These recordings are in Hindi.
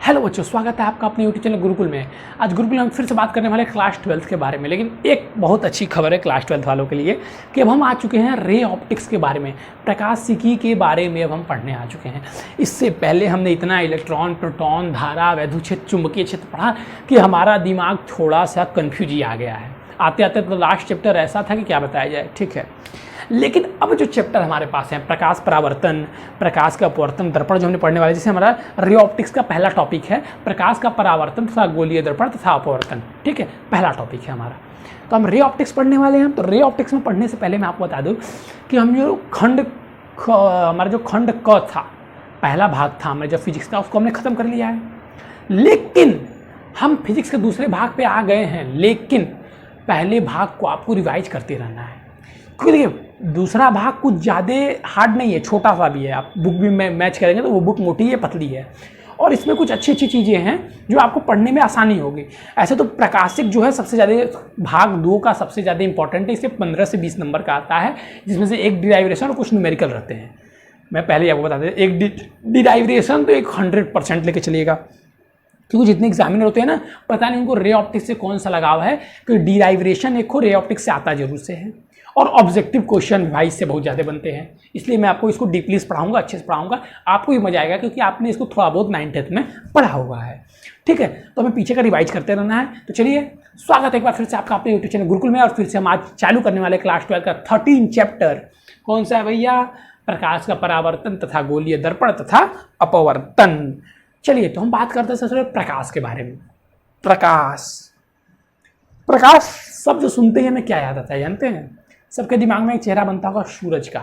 हेलो बच्चों, स्वागत है आपका अपने यूट्यूब चैनल गुरुकुल में। आज गुरुकुल में हम फिर से बात करने वाले क्लास 12th के बारे में। लेकिन एक बहुत अच्छी खबर है क्लास 12th वालों के लिए कि अब हम आ चुके हैं रे ऑप्टिक्स के बारे में, प्रकाशिकी के बारे में अब हम पढ़ने आ चुके हैं। इससे पहले हमने इतना इलेक्ट्रॉन, प्रोटॉन, धारा, वैद्युत क्षेत्र, चुंबकीय क्षेत्र पढ़ा कि हमारा दिमाग थोड़ा सा कन्फ्यूज ही आ गया है। आते आते तो लास्ट चैप्टर ऐसा था कि क्या बताया जाए, ठीक है। लेकिन अब जो चैप्टर हमारे पास है, प्रकाश परावर्तन, प्रकाश का अपवर्तन, दर्पण, जो हमने पढ़ने वाले, जैसे हमारा रे ऑप्टिक्स का पहला टॉपिक है प्रकाश का परावर्तन तथा गोलीय दर्पण तथा अपवर्तन, ठीक है, पहला टॉपिक है हमारा। तो हम रे ऑप्टिक्स पढ़ने वाले हैं। तो रे ऑप्टिक्स में पढ़ने से पहले मैं आपको बता दूं कि हम जो हमारा जो खंड क था, पहला भाग था हमारे जो फिजिक्स का, उसको हमने खत्म कर लिया है। लेकिन हम फिजिक्स के दूसरे भाग पे आ गए हैं, लेकिन पहले भाग को आपको रिवाइज करते रहना है, क्योंकि देखिए दूसरा भाग कुछ ज़्यादा हार्ड नहीं है, छोटा सा भी है। आप बुक भी मैच करेंगे तो वो बुक मोटी है, पतली है, और इसमें कुछ अच्छी अच्छी चीज़ें हैं जो आपको पढ़ने में आसानी होगी। ऐसे तो प्रकाशिक जो है सबसे ज़्यादा, भाग 2 का सबसे ज़्यादा इंपॉर्टेंट है, इसे 15 से 20 नंबर का आता है, जिसमें से एक डिराइवेशन और कुछ न्यूमेरिकल रहते हैं। मैं पहले आपको बता दें, एक डिराइवेशन तो एक 100% लेके चलिएगा, क्योंकि जितने एग्जामिनर होते हैं ना, पता नहीं उनको रे ऑप्टिक्स से कौन सा लगाव है, कि डिराइवेशन एक को रे ऑप्टिक्स से आता जरूर से है, और ऑब्जेक्टिव क्वेश्चन भाई से बहुत ज़्यादा बनते हैं। इसलिए मैं आपको इसको डीपली पढ़ाऊंगा, अच्छे से पढ़ाऊंगा, आपको भी मजा आएगा, क्योंकि आपने इसको थोड़ा बहुत 9th में पढ़ा हुआ है, ठीक है। तो हमें पीछे का रिवाइज करते रहना है। तो चलिए, स्वागत है एक बार फिर से आपका अपने यूट्यूब चैनल गुरुकुल में, और फिर से हम आज चालू करने वाले क्लास 12 का 13 चैप्टर। कौन सा है भैया? प्रकाश का परावर्तन तथा गोलीय दर्पण तथा अपवर्तन। चलिए, तो हम बात करते हैं सबसे प्रकाश के बारे में। प्रकाश शब्द सुनते ही हमें क्या याद आता है जानते हैं? सबके दिमाग में एक चेहरा बनता होगा सूरज का,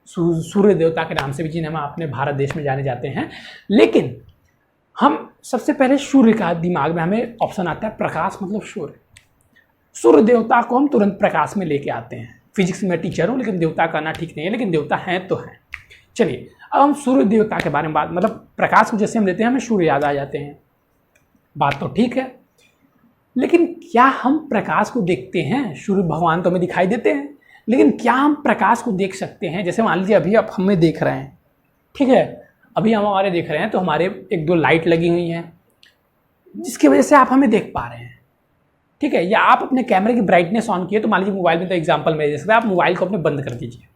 सूर्य देवता के नाम से भी जिन्हें हम अपने भारत देश में जाने जाते हैं। लेकिन हम सबसे पहले सूर्य का दिमाग में हमें ऑप्शन आता है, प्रकाश मतलब सूर्य। सूर्य देवता को हम तुरंत प्रकाश में लेके आते हैं। फिजिक्स में टीचर हूँ, लेकिन देवता कहना ठीक नहीं है, लेकिन देवता हैं तो हैं। चलिए, अब हम सूर्य देवता के बारे में बात, मतलब प्रकाश को जैसे हम लेते हैं हमें सूर्य याद आ जाते हैं, बात तो ठीक है। लेकिन क्या हम प्रकाश को देखते हैं? सूर्य भगवान तो हमें दिखाई देते हैं, लेकिन क्या हम प्रकाश को देख सकते हैं? जैसे मान लीजिए अभी आप हमें देख रहे हैं, ठीक है, अभी हम हमारे देख रहे हैं, तो हमारे 1-2 लाइट लगी हुई हैं, जिसकी वजह से आप हमें देख पा रहे हैं, ठीक है। या आप अपने कैमरे की ब्राइटनेस ऑन किए, तो मान लीजिए मोबाइल में, तो एग्जाम्पल में जैसे आप मोबाइल को अपने बंद कर दीजिए,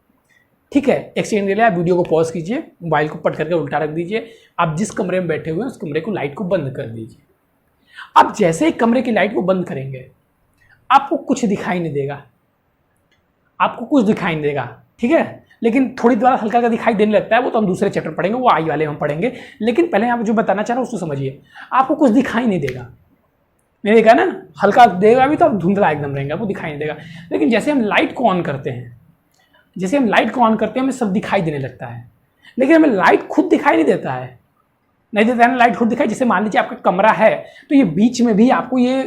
ठीक है, एक सेकंड के लिए आप वीडियो को पॉज कीजिए, मोबाइल को पट करके उल्टा रख दीजिए, आप जिस कमरे में बैठे हुए हैं उस कमरे को, लाइट को बंद कर दीजिए। आप जैसे ही कमरे की लाइट को बंद करेंगे, आपको कुछ दिखाई नहीं देगा, आपको कुछ दिखाई नहीं देगा, ठीक है। लेकिन थोड़ी देर हल्का हल्का दिखाई देने लगता है, वो तो हम दूसरे चैप्टर पढ़ेंगे, वो आई वाले हम पढ़ेंगे। लेकिन पहले आप जो बताना चाह रहा हूँ उसको समझिए। आपको कुछ दिखाई नहीं देगा, नहीं देगा ना, हल्का देगा भी तो आप धुंधला एकदम रहेंगे, आपको दिखाई नहीं देगा। लेकिन जैसे हम लाइट को ऑन करते हैं, हमें सब दिखाई देने लगता है। लेकिन हमें लाइट खुद दिखाई नहीं देता है, नहीं देता है ना, लाइट खुद दिखाई। जैसे मान लीजिए आपका कमरा है, तो ये बीच में भी आपको ये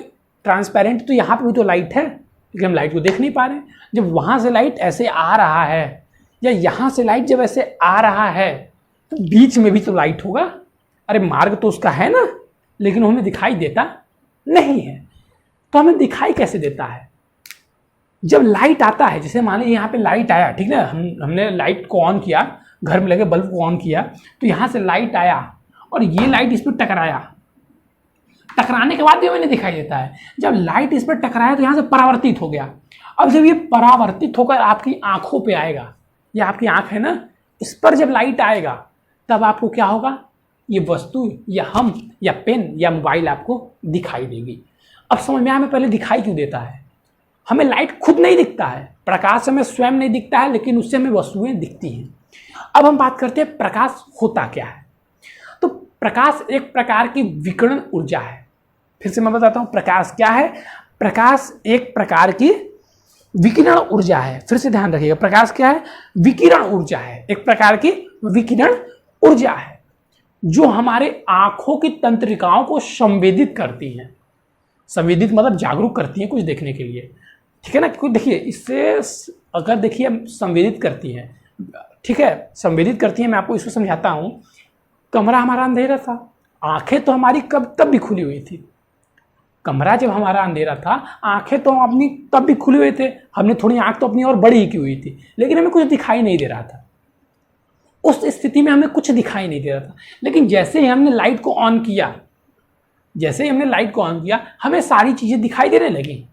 ट्रांसपेरेंट, तो यहाँ पे भी तो लाइट है, लेकिन हम लाइट को देख नहीं पा रहे। जब वहाँ से लाइट ऐसे आ रहा है, या यहाँ से लाइट जब ऐसे आ रहा है, तो बीच में भी तो लाइट होगा। अरे मार्ग तो उसका है ना, लेकिन हमें दिखाई देता नहीं है। तो हमें दिखाई कैसे देता है? जब लाइट आता है, जैसे मान लीजिए यहाँ पे लाइट आया, ठीक है, हमने लाइट को ऑन किया, घर में लगे बल्ब को ऑन किया, तो यहाँ से लाइट आया और ये लाइट इस पर टकराया, टकराने के बाद भी हमें नहीं दिखाई देता है। जब लाइट इस पर टकराया तो यहाँ से परावर्तित हो गया। अब जब ये परावर्तित होकर आपकी आंखों पे आएगा, ये आपकी आंख है ना, इस पर जब लाइट आएगा, तब आपको क्या होगा? ये वस्तु या हम या पेन या मोबाइल आपको दिखाई देगी। अब समझ में आया हमें पहले दिखाई क्यों देता है? हमें लाइट खुद नहीं दिखता है, प्रकाश हमें स्वयं नहीं दिखता है, लेकिन उससे हमें वस्तुएं दिखती हैं। अब हम बात करते हैं प्रकाश होता क्या है। तो प्रकाश एक प्रकार की विकिरण ऊर्जा है। फिर से मैं बताता हूँ, प्रकाश क्या है? प्रकाश एक प्रकार की विकिरण ऊर्जा है। फिर से ध्यान रखिएगा, प्रकाश क्या है? विकिरण ऊर्जा है, एक प्रकार की विकिरण ऊर्जा है, जो हमारे आंखों की तंत्रिकाओं को संवेदित करती है। संवेदित मतलब जागरूक करती है कुछ देखने के लिए, ठीक है ना। क्योंकि देखिए, इससे अगर देखिए संवेदित करती है, ठीक है, संवेदित करती है। मैं आपको इसको समझाता हूँ। कमरा हमारा अंधेरा था, आंखें तो हमारी तब भी खुली हुई थी। कमरा जब हमारा अंधेरा था, आंखें तो अपनी तब भी खुली हुए थे, हमने थोड़ी आंख तो अपनी और बड़ी की हुई थी, लेकिन हमें कुछ दिखाई नहीं दे रहा था। उस स्थिति में हमें कुछ दिखाई नहीं दे रहा था, लेकिन जैसे ही हमने लाइट को ऑन किया, हमें सारी चीजें दिखाई देने लगी।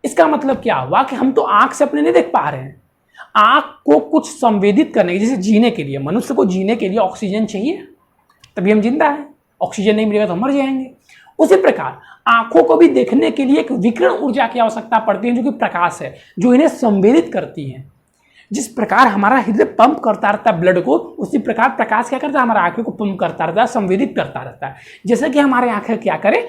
इसका मतलब क्या हुआ कि हम तो आंख से अपने नहीं देख पा रहे हैं, आंख को कुछ संवेदित करने के, जैसे जीने के लिए, मनुष्य को जीने के लिए ऑक्सीजन चाहिए, तभी हम जिंदा है, ऑक्सीजन नहीं मिलेगा तो हम मर जाएंगे। उसी प्रकार आंखों को भी देखने के लिए एक विकिरण ऊर्जा की आवश्यकता पड़ती है, जो कि प्रकाश है, जो इन्हें संवेदित करती है। जिस प्रकार हमारा हृदय पंप करता रहता है ब्लड को, उसी प्रकार प्रकाश क्या करता है, हमारे आंखों को पंप करता रहता है, संवेदित करता रहता है। जैसे कि हमारे आंखें क्या करें,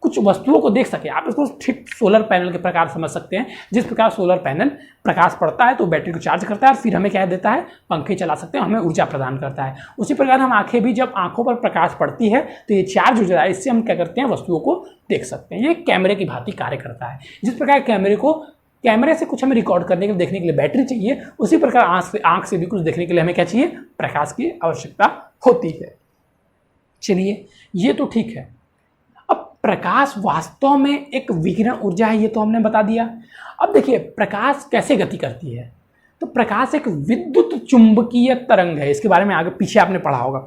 कुछ वस्तुओं को देख सके। आप इसको ठीक सोलर पैनल के प्रकार समझ सकते हैं। जिस प्रकार सोलर पैनल प्रकाश पड़ता है तो बैटरी को चार्ज करता है और फिर हमें क्या देता है, पंखे चला सकते हैं, हमें ऊर्जा प्रदान करता है। उसी प्रकार हम आंखें भी, जब आंखों पर प्रकाश पड़ती है तो ये चार्ज हो जाता है, इससे हम क्या करते हैं, वस्तुओं को देख सकते हैं। ये कैमरे की भांति कार्य करता है। जिस प्रकार कैमरे से कुछ हमें रिकॉर्ड करने के लिए, देखने के लिए बैटरी चाहिए, उसी प्रकार आंख से भी कुछ देखने के लिए हमें क्या चाहिए, प्रकाश की आवश्यकता होती है। चलिए, ये तो ठीक है। अब प्रकाश वास्तव में एक विकिरण ऊर्जा है, ये तो हमने बता दिया। अब देखिए प्रकाश कैसे गति करती है। तो प्रकाश एक विद्युत चुंबकीय तरंग है। इसके बारे में आगे पीछे आपने पढ़ा होगा।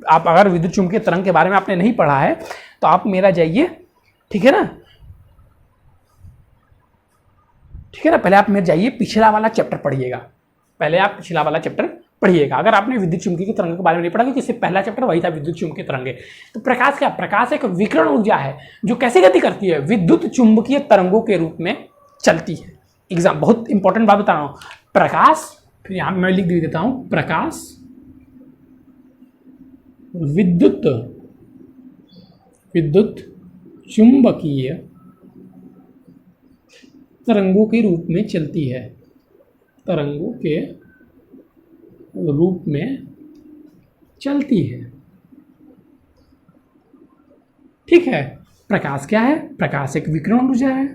आप अगर विद्युत चुंबकीय तरंग के बारे में आपने नहीं पढ़ा है तो आप मेरा जाइए, ठीक है ना, पहले आप मेरे जाइए, पिछला वाला चैप्टर पढ़िएगा। अगर आपने विद्युत चुंबकीय की तरंग के बारे में नहीं पढ़ा, क्योंकि इससे पहला चैप्टर वही था, विद्युत चुंबकीय तरंगे। तो प्रकाश क्या, प्रकाश एक विकिरण ऊर्जा है जो कैसे गति करती है, विद्युत चुंबकीय तरंगों के रूप में चलती है। एग्जाम बहुत इंपॉर्टेंट बात बता रहा हूं। प्रकाश, फिर यहां मैं लिख देता हूं, प्रकाश विद्युत चुंबकीय तरंगों के रूप में चलती है, ठीक है। प्रकाश क्या है, प्रकाश एक विकिरण ऊर्जा है।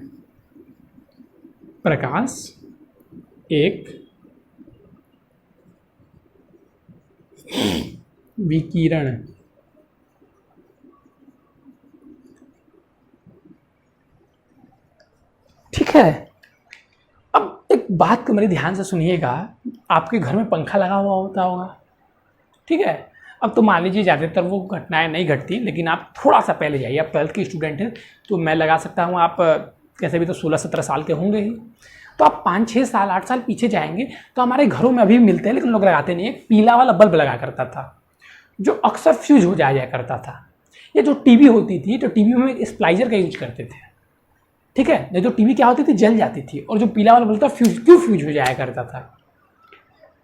प्रकाश एक विकिरण, ठीक है। अब एक बात को मेरे ध्यान से सुनिएगा, आपके घर में पंखा लगा हुआ होगा, ठीक है। अब तो मान लीजिए ज़्यादातर वो घटनाएं नहीं घटती, लेकिन आप थोड़ा सा पहले जाइए, आप 12th के स्टूडेंट हैं तो मैं लगा सकता हूँ, आप कैसे भी तो 16-17 साल के होंगे ही, तो आप 5-6 साल 8 साल पीछे जाएंगे तो हमारे घरों में अभी भी मिलते हैं, लेकिन लोग लगाते नहीं है। पीला वाला बल्ब लगा करता था जो अक्सर फ्यूज हो जाया करता था। ये जो टीवी होती थी, तो टीवी में स्प्लाइजर का यूज करते थे, ठीक है। नहीं तो टीवी क्या होती थी, जल जाती थी, और जो पीला वाला बल्ब था क्यों फ्यूज हो जाया करता था,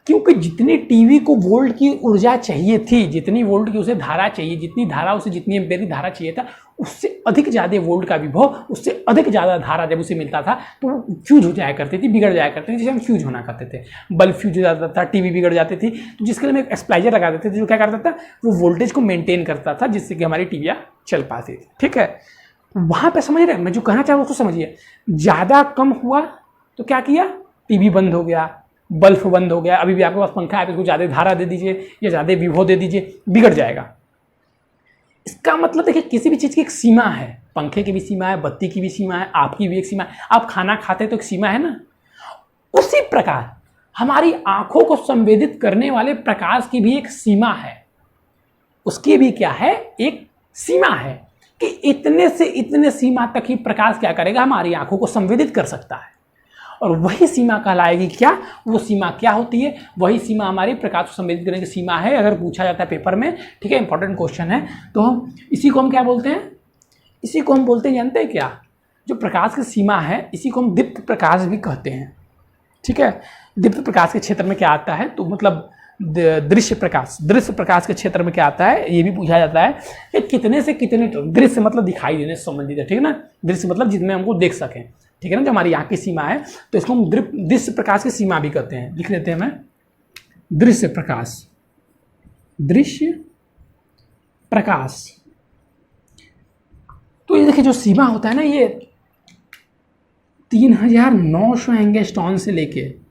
क्योंकि जितनी टीवी को वोल्ट की ऊर्जा चाहिए थी, जितनी वोल्ट की उसे धारा चाहिए, जितनी एम्पेयर की धारा चाहिए था, उससे अधिक ज़्यादा वोल्ट का विभव, उससे अधिक ज़्यादा धारा जब उसे मिलता था तो वो फ्यूज हो जाया करती थी, बिगड़ जाया करती थी, जिसे हम फ्यूज होना कहते थे। बल्ब फ्यूज हो जाता था, टीवी बिगड़ जाती थी, तो जिसके लिए हम एक स्प्लाइजर लगा देते थे, जो क्या करता था, वो वोल्टेज को मेंटेन करता था, जिससे कि हमारी टीवियाँ चल पाती थी, ठीक है। वहाँ पर समझ रहे हैं, मैं जो कहना चाह रहा हूँ उसको समझिए। ज़्यादा कम हुआ तो क्या किया, टीवी बंद हो गया, बल्ब बंद हो गया। अभी भी आपके पास पंखा है तो उसको ज़्यादा धारा दे दीजिए या ज़्यादा विभव दे दीजिए, बिगड़ जाएगा। इसका मतलब देखिए, किसी भी चीज़ की एक सीमा है, पंखे की भी सीमा है, बत्ती की भी सीमा है, आपकी भी एक सीमा है। आप खाना खाते तो एक सीमा है ना, उसी प्रकार हमारी आंखों को संवेदित करने वाले प्रकाश की भी एक सीमा है। उसकी भी क्या है, एक सीमा है कि इतने से इतने सीमा तक ही प्रकाश क्या करेगा, हमारी आंखों को संवेदित कर सकता है। और वही सीमा कहलाएगी क्या, वो सीमा क्या होती है, वही सीमा हमारी प्रकाश को संवेदित करने की सीमा है। अगर पूछा जाता है पेपर में, ठीक है, इंपॉर्टेंट क्वेश्चन है, तो हम इसी को हम क्या बोलते हैं, इसी को हम बोलते हैं, जानते हैं क्या, जो प्रकाश की सीमा है, इसी को हम दीप्त प्रकाश भी कहते हैं, ठीक है। दीप्त प्रकाश के क्षेत्र में क्या आता है, तो मतलब दृश्य प्रकाश के क्षेत्र में क्या आता है, ये भी पूछा जाता है कि कितने से कितने, दृश्य मतलब दिखाई देने से संबंधित है, ठीक है ना। दृश्य मतलब जिसमें हमको देख सकें, ठीक है ना, जो हमारी आँख की सीमा है, तो इसको हम दृश्य प्रकाश की सीमा भी कहते हैं। लिख लेते हैं मैं, दृश्य प्रकाश। तो ये देखिए, जो सीमा होता है ना, ये 3900 एंगस्ट्रॉन से लेके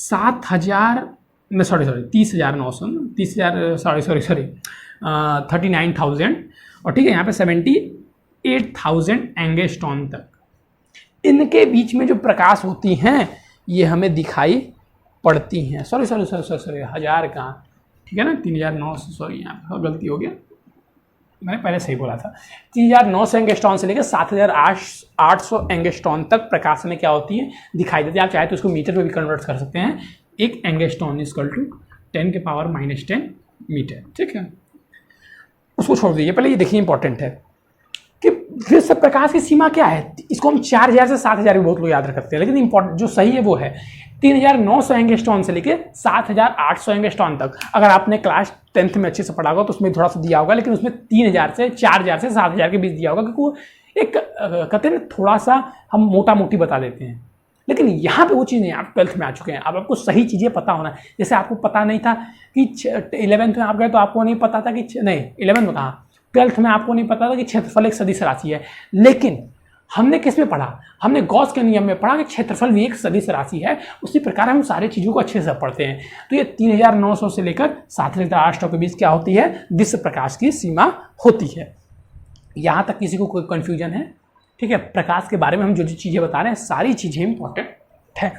39,000 और ठीक है, यहाँ पे 78,000 एंगस्ट्रॉन तक, इनके बीच में जो प्रकाश होती हैं, ये हमें दिखाई पड़ती हैं। सॉरी 1000 कहाँ, ठीक है ना, 3900, सॉरी यहाँ पर गलती हो गया, मैंने पहले सही बोला था। 3900 एंगस्ट्रॉन से लेकर 7800 एंगस्ट्रॉन तक प्रकाश में क्या होती है, दिखाई देती है। आप चाहे तो उसको मीटर में भी कन्वर्ट कर सकते हैं। एक एंगस्ट्रॉन इक्वल टू 10⁻⁻10 मीटर, ठीक है, उसको छोड़ दीजिए। पहले ये देखिए इंपॉर्टेंट है कि फिर से प्रकाश की सीमा क्या है। इसको हम 4000 से 7000 भी बहुत लोग याद रखते हैं, लेकिन इंपॉर्टेंट जो सही है वो है 3900 एंगस्ट्रॉन से लेकर 7800 एंगस्ट्रॉन तक। अगर आपने क्लास 10th में अच्छे से पढ़ा होगा तो उसमें थोड़ा सा दिया होगा, लेकिन उसमें 3000 से 4000 से 7000 के बीच दिया होगा, क्योंकि वो एक कहते हैं थोड़ा सा हम मोटा मोटी बता देते हैं। लेकिन यहाँ पे वो चीज़ नहीं है, आप 12th में आ चुके हैं, अब आपको सही चीज़ें पता होना है। जैसे आपको पता नहीं था कि 11th में आप गए तो आपको नहीं पता था कि नहीं 11th में कहाँ, 12th में आपको नहीं पता था कि क्षेत्रफल एक सदिश राशि है। लेकिन हमने किस में पढ़ा, हमने गॉस के नियम में पढ़ा कि क्षेत्रफल भी एक सदिश राशि है। उसी प्रकार हम सारी चीज़ों को अच्छे से पढ़ते हैं। तो ये 3900 से लेकर 7800 के बीच क्या होती है, विश्व प्रकाश की सीमा होती है। यहाँ तक किसी को कोई कन्फ्यूजन है, ठीक है। प्रकाश के बारे में हम जो जो चीज़ें बता रहे हैं सारी चीज़ें इंपॉर्टेंट है।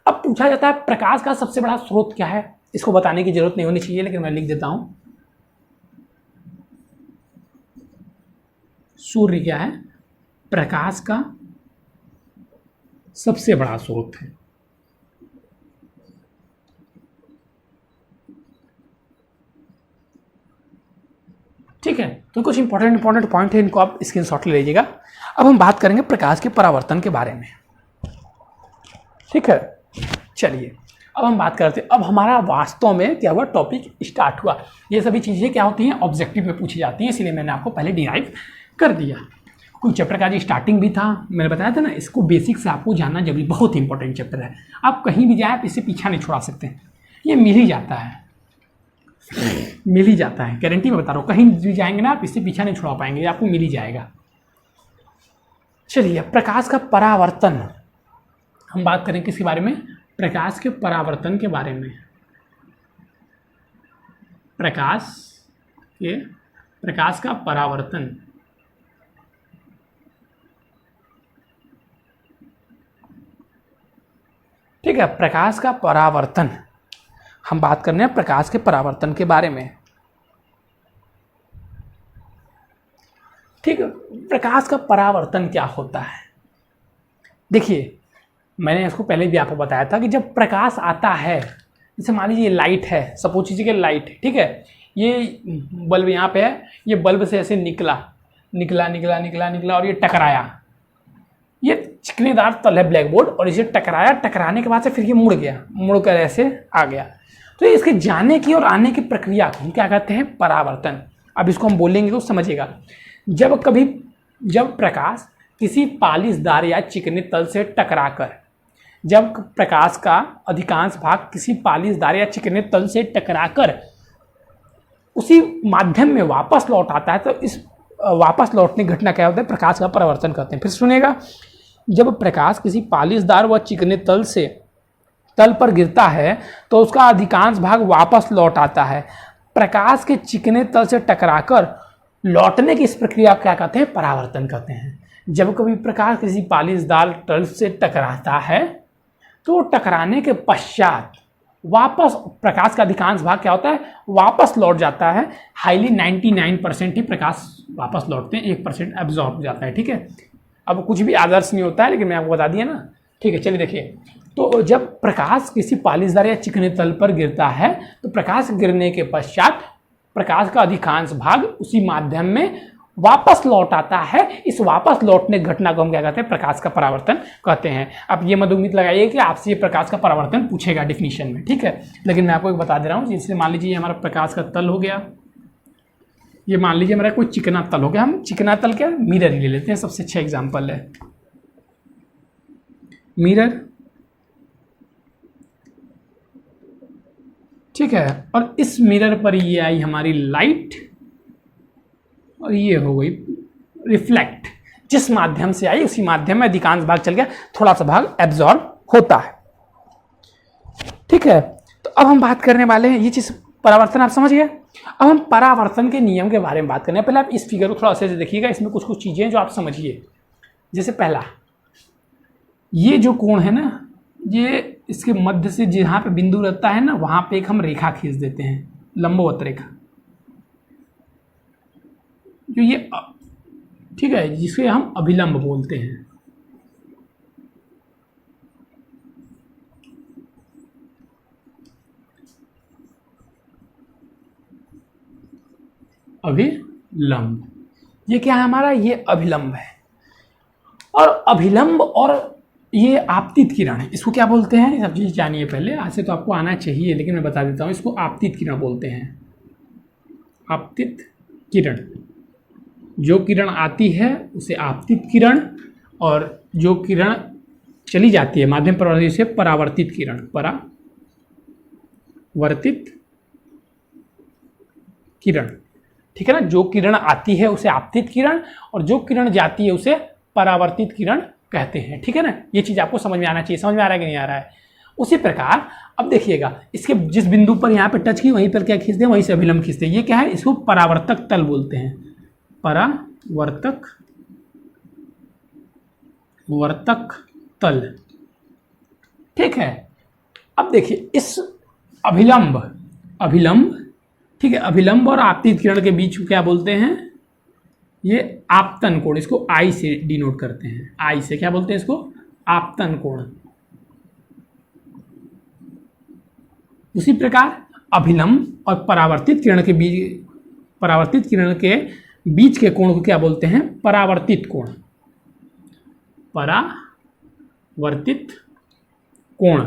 अब पूछा जाता है प्रकाश का सबसे बड़ा स्रोत क्या है। इसको बताने की जरूरत नहीं होनी चाहिए, लेकिन मैं लिख देता हूँ, सूर्य क्या है, प्रकाश का सबसे बड़ा स्रोत है। ठीक है, तो कुछ इंपॉर्टेंट पॉइंट है, इनको आप स्क्रीनशॉट ले लीजिएगा। अब हम बात करेंगे प्रकाश के परावर्तन के बारे में, ठीक है। चलिए अब हम बात करते हैं, अब हमारा वास्तव में क्या हुआ, टॉपिक स्टार्ट हुआ। ये सभी चीज़ें क्या होती हैं, ऑब्जेक्टिव में पूछी जाती हैं, इसलिए मैंने आपको पहले डिराइव कर दिया। कुछ चैप्टर का जी स्टार्टिंग भी था, मैंने बताया था ना, इसको बेसिक से आपको जानना जरूरी, बहुत इंपॉर्टेंट चैप्टर है। आप कहीं भी जाए आप इससे पीछा नहीं छुड़ा सकते, ये मिल ही जाता है, मिल ही जाता है, गारंटी में बता रहा हूँ। कहीं भी जाएंगे ना आप इससे पीछा नहीं छुड़ा पाएंगे, आपको मिल ही जाएगा। चलिए प्रकाश का परावर्तन, हम बात करें किसके बारे में, प्रकाश के परावर्तन के बारे में। प्रकाश का परावर्तन, ठीक है। प्रकाश का परावर्तन, हम बात कर रहे हैं प्रकाश के परावर्तन के बारे में, ठीक है। प्रकाश का परावर्तन क्या होता है, देखिए मैंने इसको पहले भी आपको बताया था कि जब प्रकाश आता है, जैसे मान लीजिए लाइट है, सपोज कीजिए कि लाइट है, ठीक है, ये बल्ब यहाँ पे है, ये बल्ब से ऐसे निकला और ये टकराया, ये चिकनेदार तल है ब्लैक बोर्ड, और इसे टकराया, टकराने के बाद से फिर ये मुड़ गया, मुड़ कर ऐसे आ गया। तो इसके जाने की और आने की प्रक्रिया को हम क्या कहते हैं, परावर्तन। अब इसको हम बोलेंगे तो समझिएगा। जब प्रकाश किसी पालिशदार या चिकने तल से टकराकर, जब प्रकाश का अधिकांश भाग किसी पालिशदार या चिकने तल से टकराकर उसी माध्यम में वापस लौट आता है, तो इस वापस लौटने की घटना क्या होता है, प्रकाश का परावर्तन कहते हैं। फिर सुनिएगा, जब प्रकाश किसी पालिशदार व चिकने तल पर गिरता है तो उसका अधिकांश भाग वापस लौट आता है। प्रकाश के चिकने तल से टकराकर लौटने की इस प्रक्रिया क्या कहते हैं, परावर्तन कहते हैं। जब कभी प्रकाश किसी पालिशदार तल से टकराता है तो टकराने के पश्चात वापस प्रकाश का अधिकांश भाग क्या होता है, वापस लौट जाता है। हाईली 99% ही प्रकाश वापस लौटते हैं, 1% एब्जॉर्ब हो जाता है, ठीक है। अब कुछ भी आदर्श नहीं होता है, लेकिन मैं आपको बता दिया ना, ठीक है। चलिए देखिए, तो जब प्रकाश किसी पालिशदार या चिकने तल पर गिरता है तो प्रकाश गिरने के पश्चात प्रकाश का अधिकांश भाग उसी माध्यम में वापस लौट आता है। इस वापस लौटने की घटना को हम क्या कहते हैं, प्रकाश का परावर्तन कहते हैं। अब ये मत उम्मीद लगाइए कि आपसे ये प्रकाश का परावर्तन पूछेगा डिफिनीशन में, ठीक है, लेकिन मैं आपको एक बता दे रहा हूँ। जैसे मान लीजिए हमारा प्रकाश का तल हो गया, ये मान लीजिए हमारा कोई चिकना तल हो गया, हम चिकना तल क्या, मिरर ही ले लेते हैं, सबसे अच्छा एग्जाम्पल है मिरर, ठीक है। और इस मिरर पर ये आई हमारी लाइट और ये हो गई रिफ्लेक्ट, जिस माध्यम से आई उसी माध्यम में अधिकांश भाग चल गया, थोड़ा सा भाग एब्जॉर्ब होता है, ठीक है। तो अब हम बात करने वाले हैं, ये चीज परावर्तन आप समझ गए। अब हम परावर्तन के नियम के बारे में बात करने हैं। पहले आप इस फिगर को थोड़ा अच्छे से देखिएगा, इसमें कुछ चीजें जो आप समझिए। जैसे पहला, ये जो कोण है ना, ये इसके मध्य से जहाँ पे बिंदु रहता है ना, वहाँ पे एक हम रेखा खींच देते हैं, लंबवत रेखा, जो ये ठीक है, जिसे हम अभिलंब बोलते हैं। अभिलंब, ये क्या है हमारा, ये अभिलंब है। और अभिलंब और ये आपतित किरण है, इसको क्या बोलते हैं, सब चीज़ जानिए पहले। आज से तो आपको आना चाहिए, लेकिन मैं बता देता हूँ, इसको आपतित किरण बोलते हैं। आपतित किरण, जो किरण आती है उसे आपतित किरण, और जो किरण चली जाती है माध्यम प्रवाही से परावर्तित किरण, परावर्तित किरण। ठीक है ना, जो किरण आती है उसे आपतित किरण, और जो किरण जाती है उसे परावर्तित किरण कहते हैं। ठीक है ना, ये चीज़ आपको समझ में आना चाहिए। समझ में आ रहा है कि नहीं आ रहा है? उसी प्रकार अब देखिएगा, इसके जिस बिंदु पर यहाँ पे टच की वहीं पर क्या खींचते हैं, वहीं से अभिलंब खींचते हैं। ये क्या है, इसको परावर्तक तल बोलते हैं, परावर्तक तल। ठीक है, अब देखिए इस अभिलंब ठीक है, अभिलंब और आपतित किरण के बीच को क्या बोलते हैं, ये आपतन कोण, इसको आई से डिनोट करते हैं। आई से क्या बोलते हैं इसको, आपतन कोण। उसी प्रकार अभिलंब और परावर्तित किरण के बीच के कोण को क्या बोलते हैं, परावर्तित कोण। परावर्तित कोण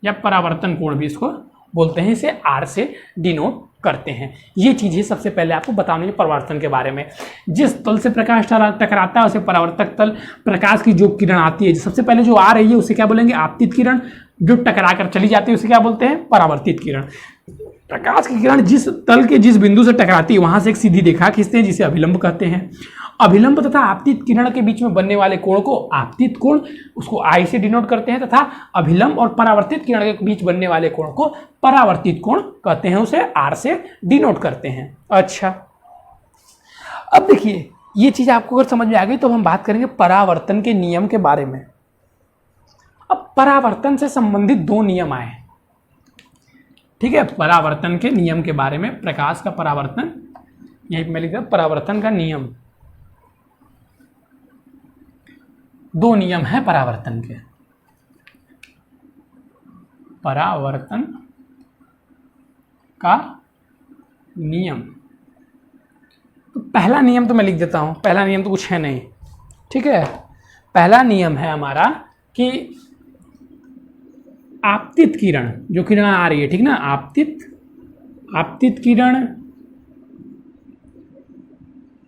या परावर्तन कोण भी इसको बोलते हैं, इसे आर से डिनोट करते हैं। ये चीज़ें सबसे पहले आपको बतानी है परावर्तन के बारे में। जिस तल से प्रकाश टकराता है उसे परावर्तक तल, प्रकाश की जो किरण आती है सबसे पहले जो आ रही है उसे क्या बोलेंगे, आपतित किरण, जो टकरा कर चली जाती है उसे क्या बोलते हैं, परावर्तित किरण। प्रकाश की किरण जिस तल के जिस बिंदु से टकराती है वहां से एक सीधी रेखा खींचते हैं, जिसे अभिलंब कहते हैं। अभिलंब तथा आपतित किरण के बीच में बनने वाले कोण को आपतित कोण, उसको आई से डिनोट करते हैं, तथा अभिलंब और परावर्तित किरण के बीच बनने वाले कोण को परावर्तित कोण कहते हैं, उसे आर से डिनोट करते हैं। अच्छा, अब देखिए ये चीज आपको अगर समझ में आ गई तो हम बात करेंगे परावर्तन के नियम के बारे में। अब परावर्तन से संबंधित दो नियम आए, ठीक है, परावर्तन के नियम के बारे में। प्रकाश का परावर्तन, यहीं पे मैं लिख दिया परावर्तन का नियम। दो नियम है परावर्तन के, परावर्तन का नियम। तो पहला नियम तो मैं लिख देता हूं, पहला नियम तो कुछ है नहीं, ठीक है। पहला नियम है हमारा कि आपतित किरण, जो किरण आ रही है, ठीक ना, आपतित किरण,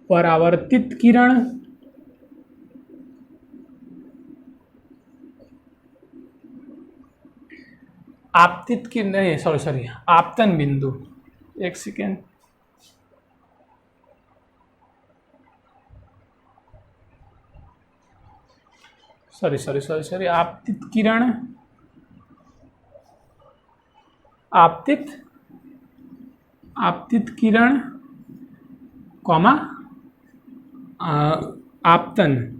परावर्तित किरण, आपतित किरण नहीं, सॉरी आपतन बिंदु, एक सेकेंड, सॉरी आपतित किरण, आपतित किरण कॉमा आपतन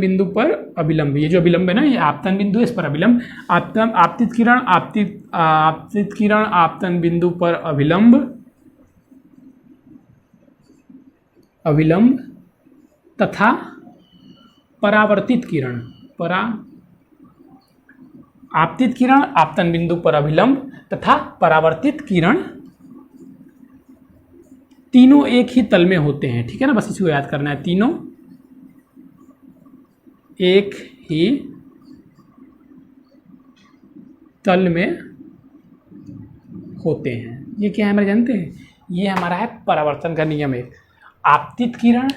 बिंदु पर अभिलंब। ये जो अभिलंब है ना, ये आपतन बिंदु है, इस पर अभिलंब। आपतित किरण, आपतित किरण आपतन बिंदु पर अभिलंब तथा परावर्तित किरण, आपतित किरण आपतन बिंदु पर अभिलंब तथा परावर्तित किरण तीनों एक ही तल में होते हैं, ठीक है ना, बस इसको याद करना है, तीनों एक ही तल में होते हैं। ये क्या है हमारे जानते हैं, ये हमारा है परावर्तन का नियम है। आपतित किरण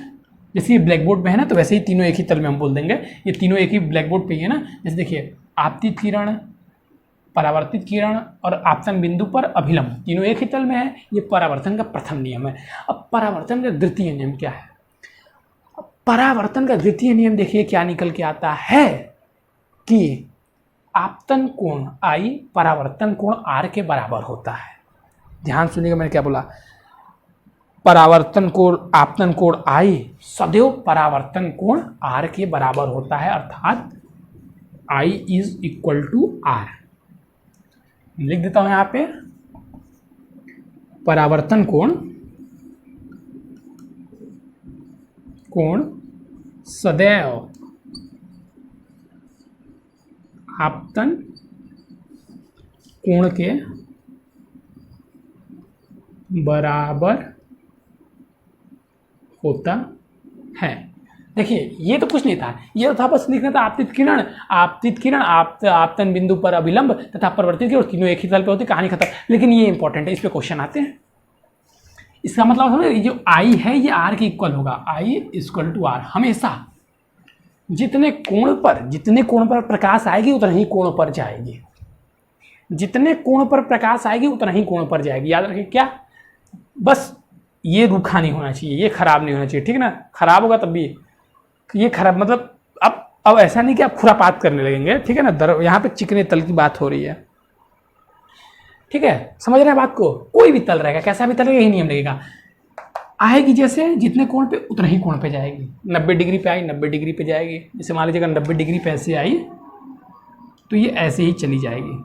जैसे ये ब्लैक बोर्ड पे है ना, तो वैसे ही तीनों एक ही तल में हम बोल देंगे, ये तीनों एक ही ब्लैक बोर्ड पे ही है ना। जैसे देखिए, आपतित किरण, परावर्तित किरण और आपतन बिंदु पर अभिलंब, तीनों एक ही तल में है। ये परावर्तन का प्रथम नियम है। अब परावर्तन का द्वितीय नियम क्या है? परावर्तन का द्वितीय नियम देखिए क्या निकल के आता है कि आपतन कोण आई परावर्तन कोण आर के बराबर होता है। ध्यान सुनिएगा मैंने क्या बोला, आपतन कोण I सदैव परावर्तन कोण R के बराबर होता है, अर्थात I is equal to R। लिख देता हूं यहां पे, परावर्तन कोण सदैव आपतन कोण के बराबर होता है। देखिए ये तो कुछ नहीं था, ये तो था बस लिखना था आपतित किरण आपतन बिंदु पर अभिलंब तथा परिवर्तित किरण, तीनों एक ही तल पे होती, कहानी खत्म। लेकिन ये इंपॉर्टेंट है, इस पे क्वेश्चन आते हैं। इसका मतलब समझ, ये जो I है ये R के इक्वल होगा, I इक्वल टू R। हमेशा जितने कोण पर प्रकाश आएगी उतना ही कोण पर जाएगी, जितने कोण पर प्रकाश आएगी उतना ही कोण पर जाएगी। याद रखिए क्या, बस ये रूखा नहीं होना चाहिए, ये खराब नहीं होना चाहिए, ठीक है ना। खराब होगा तब भी ये खराब, मतलब अब ऐसा नहीं कि आप खुरापात करने लगेंगे, ठीक है ना। यहाँ पे चिकने तल की बात हो रही है, ठीक है, समझ रहे हैं बात को। कोई भी तल रहेगा, कैसा भी तल रहेगा, यही नियम लगेगा। आएगी जैसे जितने कोण पे उतना ही कोण पे जाएगी। 90 डिग्री पे आई 90 डिग्री पे जाएगी। जैसे मान लीजिए अगर 90 डिग्री पे ऐसे आई तो ये ऐसे ही चली जाएगी,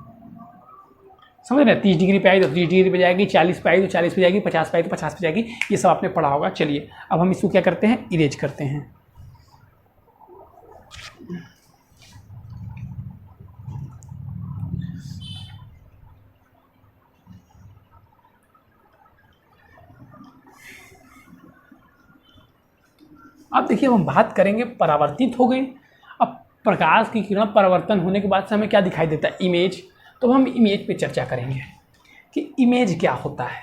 समझ रहे हैं। 30 डिग्री पे आई तो 30 डिग्री पे जाएगी, 40 पे आई तो 40 पे जाएगी, 50 पे आई तो 50 पे जाएगी। ये सब आपने पढ़ा होगा। चलिए अब हम इसको क्या करते हैं, इरेज करते हैं। अब देखिए हम बात करेंगे, परावर्तित हो गई। अब प्रकाश की किरण परावर्तन होने के बाद से हमें क्या दिखाई देता है, इमेज। तो हम इमेज पे चर्चा करेंगे कि इमेज क्या होता है।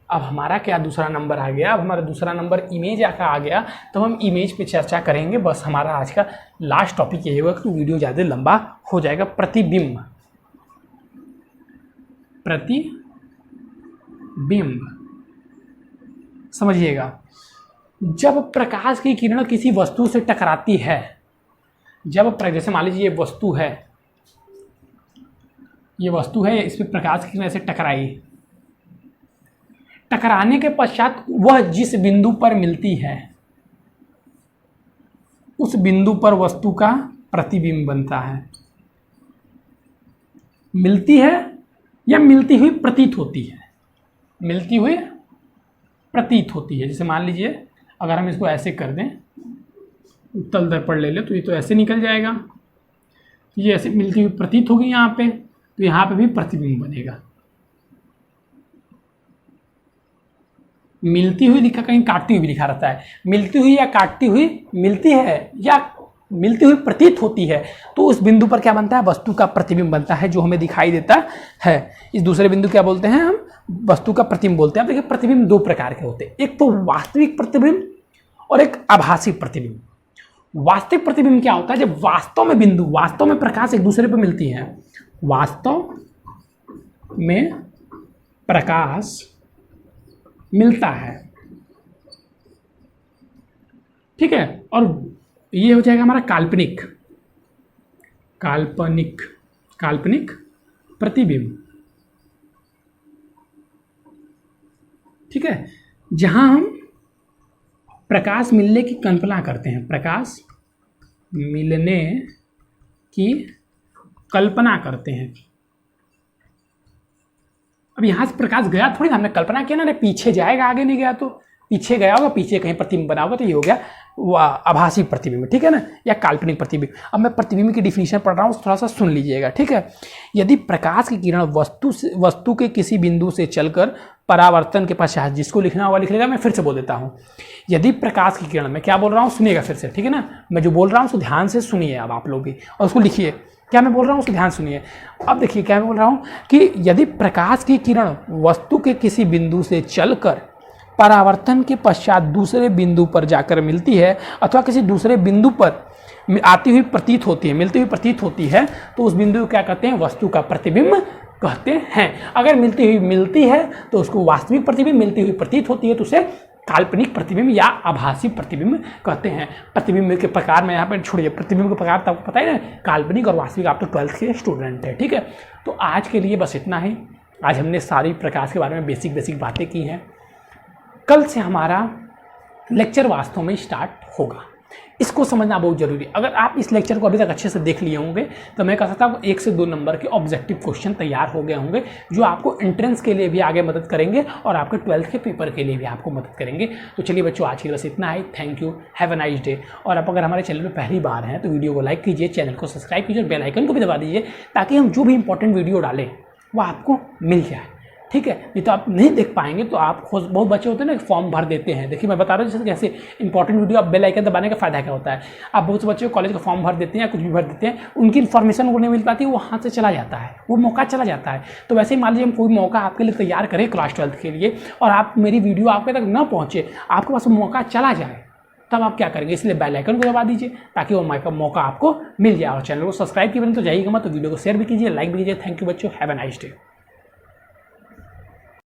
अब हमारा क्या दूसरा नंबर आ गया, अब हमारा दूसरा नंबर इमेज का आ गया, तो हम इमेज पे चर्चा करेंगे। बस हमारा आज का लास्ट टॉपिक यही होगा, तो वीडियो ज़्यादा लंबा हो जाएगा। प्रतिबिंब, समझिएगा। जब प्रकाश की किरण किसी वस्तु से टकराती है, जैसे मान लीजिए ये वस्तु है, इस पर प्रकाश की किरण ऐसे टकराई, टकराने के पश्चात वह जिस बिंदु पर मिलती है उस बिंदु पर वस्तु का प्रतिबिंब बनता है। मिलती है या मिलती हुई प्रतीत होती है, मिलती हुई प्रतीत होती है। जैसे मान लीजिए अगर हम इसको ऐसे कर दें, उत्तल दर्पण ले ले, तो ये तो ऐसे निकल जाएगा, ये ऐसे मिलती हुई प्रतीत होगी यहाँ पे, तो यहाँ पे भी प्रतिबिंब बनेगा। मिलती हुई लिखा, कहीं काटती हुई भी लिखा रहता है। मिलती हुई या काटती हुई, मिलती है या मिलती हुई प्रतीत होती है, तो उस बिंदु पर क्या बनता है, वस्तु का प्रतिबिंब बनता है, जो हमें दिखाई देता है। इस दूसरे बिंदु क्या बोलते हैं हम, वस्तु का प्रतिबिंब बोलते हैं। अब देखिए प्रतिबिंब दो प्रकार के होते हैं, एक तो वास्तविक प्रतिबिंब और एक आभासी प्रतिबिंब। वास्तविक प्रतिबिंब क्या होता है, जब वास्तव में प्रकाश एक दूसरे पर मिलती है, वास्तव में प्रकाश मिलता है, ठीक है। और ये हो जाएगा हमारा काल्पनिक प्रतिबिंब, ठीक है। जहां हम प्रकाश मिलने की कल्पना करते हैं, प्रकाश मिलने की कल्पना करते हैं। अब यहां से प्रकाश गया थोड़ी ना, हमने कल्पना किया ना, पीछे जाएगा, आगे नहीं गया, तो पीछे गया होगा, पीछे कहीं प्रतिबिंब बना होगा, तो ये हो गया आभासी प्रतिबिंब, ठीक है ना, या काल्पनिक प्रतिबिंब। अब मैं प्रतिबिंब की डिफिनीशन पढ़ रहा हूँ, थोड़ा सा सुन लीजिएगा, ठीक है। यदि प्रकाश की किरण वस्तु के किसी बिंदु से चलकर परावर्तन के पश्चात, जिसको लिखना होगा लिख लेगा, मैं फिर से बोल देता हूँ। यदि प्रकाश की किरण, मैं क्या बोल रहा हूँ सुनिएगा फिर से, ठीक है ना। मैं जो बोल रहा हूँ उसको ध्यान से सुनिए अब आप लोग भी, और उसको लिखिए। क्या मैं बोल रहा हूँ उसको ध्यान सुनिए। अब देखिए क्या मैं बोल रहा हूँ कि यदि प्रकाश की किरण वस्तु के किसी बिंदु से चलकर परावर्तन के पश्चात दूसरे बिंदु पर जाकर मिलती है, अथवा किसी दूसरे बिंदु पर आती हुई प्रतीत होती है, मिलती हुई प्रतीत होती है, तो उस बिंदु को क्या कहते हैं, वस्तु का प्रतिबिंब कहते हैं। अगर मिलती है तो उसको वास्तविक प्रतिबिंब, मिलती हुई प्रतीत होती है तो उसे काल्पनिक प्रतिबिंब या आभासी प्रतिबिंब कहते हैं। प्रतिबिंब के प्रकार में यहाँ पर छोड़िए, प्रतिबिंब के प्रकार तो आपको पता है ना, काल्पनिक और वास्तविक। आप तो 12th के स्टूडेंट है, ठीक है। तो आज के लिए बस इतना ही। आज हमने सारी प्रकाश के बारे में बेसिक बातें की हैं। कल से हमारा लेक्चर वास्तव में स्टार्ट होगा। इसको समझना बहुत जरूरी है। अगर आप इस लेक्चर को अभी तक अच्छे से देख लिए होंगे तो मैं कह सकता हूँ 1 से 2 नंबर के ऑब्जेक्टिव क्वेश्चन तैयार हो गए होंगे, जो आपको एंट्रेंस के लिए भी आगे मदद करेंगे और आपके 12th के पेपर के लिए भी आपको मदद करेंगे। तो चलिए बच्चों, आज के लिए बस इतना है। Thank you, have a nice day. और आप अगर हमारे चैनल पर पहली बार हैं तो वीडियो को लाइक कीजिए, चैनल को सब्सक्राइब कीजिए और बेल आइकन को भी दबा दीजिए, ताकि हम जो भी इंपॉर्टेंट वीडियो डालें वो आपको मिल जाए। ठीक है, नहीं तो आप नहीं देख पाएंगे। तो आप बहुत बच्चे होते हैं ना, फॉर्म भर देते हैं। देखिए मैं बता रहा हूँ जैसे कैसे इंपॉर्टेंट वीडियो, आप बेल आइकन दबाने का फायदा क्या होता है। आप बहुत से बच्चे कॉलेज का फॉर्म भर देते हैं या कुछ भी भर देते हैं, उनकी इन्फॉर्मेशन उनको नहीं मिल पाती, वो हाथ से चला जाता है, वो मौका चला जाता है। तो वैसे ही मान लीजिए हम कोई मौका आपके लिए तैयार करें क्लास 12th के लिए, और आप मेरी वीडियो आपके तक ना पहुँचे, आपके पास वो मौका चला जाए, तब आप क्या करेंगे? इसलिए बेल आइकन को दबा दीजिए ताकि वो मौका आपको मिल जाए। और चैनल को सब्सक्राइब किए बिना तो जाइएगा मत, तो वीडियो को शेयर भी कीजिए, लाइक भी कीजिए। थैंक यू बच्चों, हैव अ नाइस डे।